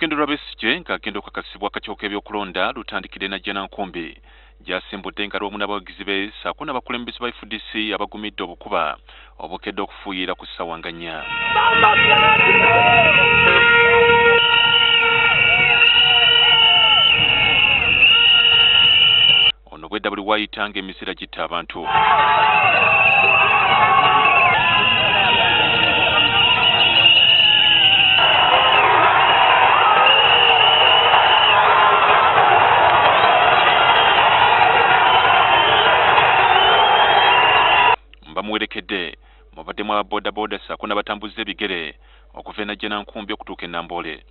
olugendo lwa Besigye ng'agenda okukakasibwa akakiiko k'ebyokulonda lutandikidde na Janankumbi gy'asimbudde nga lw'omu n'abawagizi be ssaako n'abakulembeze ba FDC abagumidde obukuba obukedde okufuuyira ku ssaawa nga 4. Ono bwedda buli wayita ng'emizira gitta abantu. Bamuwerekedde mubaddemu aba bodaboda ssaako n'abatambuza ebigere okuva e Janankumbi okutuuka e Nambole.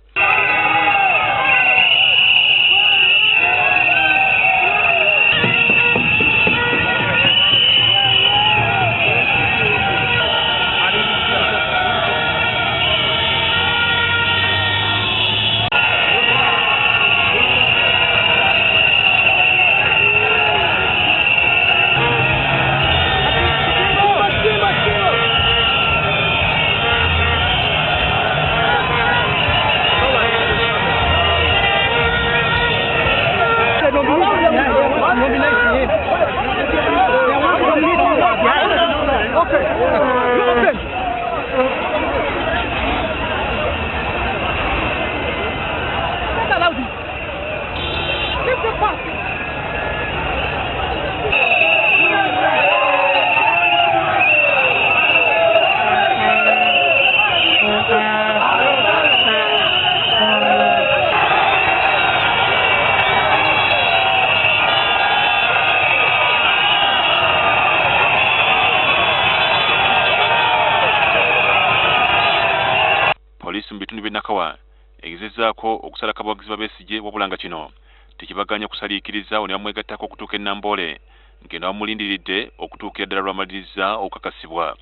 Poliisi mu bitundu by'Nakawa egezezaako okusalako abawagizi ba Besigye wabula nga kino tekibaganya kusaliikiriza ono yamwegattako okutuuka e Nambole ng'eno bamulindiridde okutuukira ddala lw'amaliriza okukakasibwa.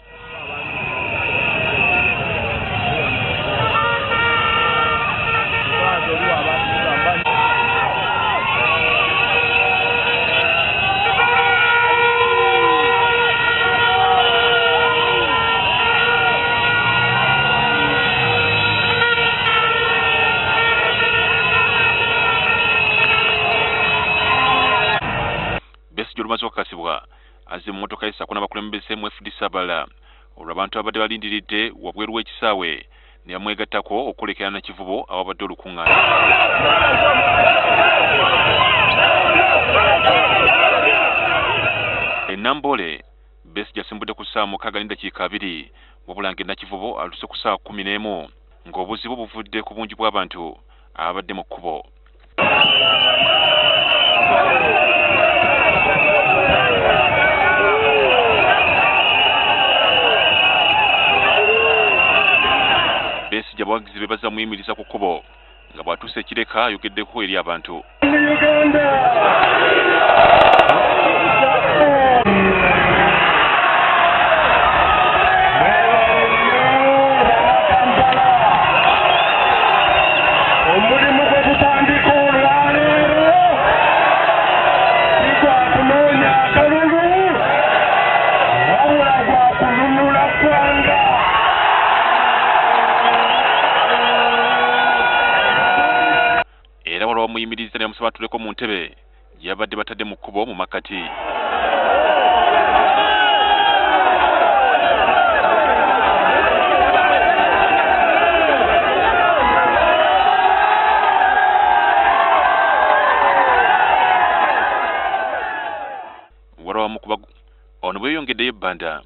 Besigye olumaze okukakasibwa azze mu mmotoka ye ssaako n'abakulembeze mu FDC abalala olwo abantu abadde balindiridde wabweru w'ekisaawe ne bamwegattako okwolekera na Kivubo awabadde olukuŋŋaana. E Nambole Besigye asimbudde ku ssaawa 6:2 wabula nga Nakivubo aluse ku ssaawa 11 ng'obuzibu buvudde ku bungi bw'abantu abadde mu kkubo. Besigye abawagizi be bazza muyimiriza ku kkubo nga bw'atuuse ekireka ayogeddeko eri abantu. Era waliwo muyimiriza ne bamusaba atuleko mu ntebe gye yabadde batadde mu kkubo mu makkati. Ono bwe yeyongeddeyo ebbanda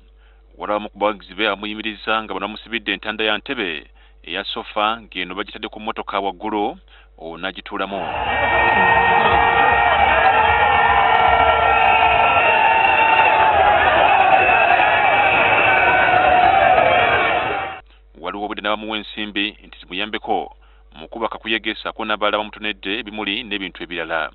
waliwo mu ku bawagizi be amuyimiriza nga bano bamusibidde entanda ya ntebe eya sofa ng'eno bagitadde ku mmotoka waggulu n'agituulamu. Waliwo obudde n'abamuwa ensimbi nti zimuyambeko mu kuba kakuyege ssaako n'abalala bamutonedde ebimuli n'ebintu ebirala.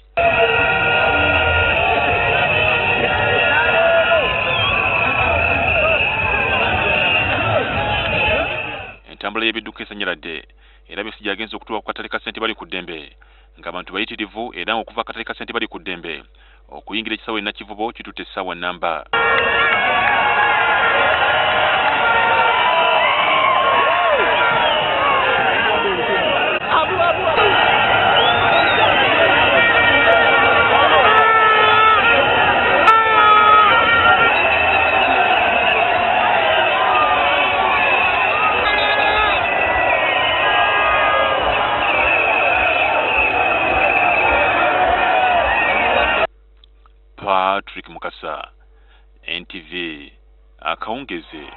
Entambula y'ebidduka esanyaladde era Besigye agenze okutuuka ku katale ka ssente bali ku ddembe ng'abantu bayitirivu era okuva akatale ka ssente bali ku ddembe okuyingira ekisaawe Nakivubo kitutte essaawa nnamba. Abu Patrick Mukasa, NTV, akawungeze.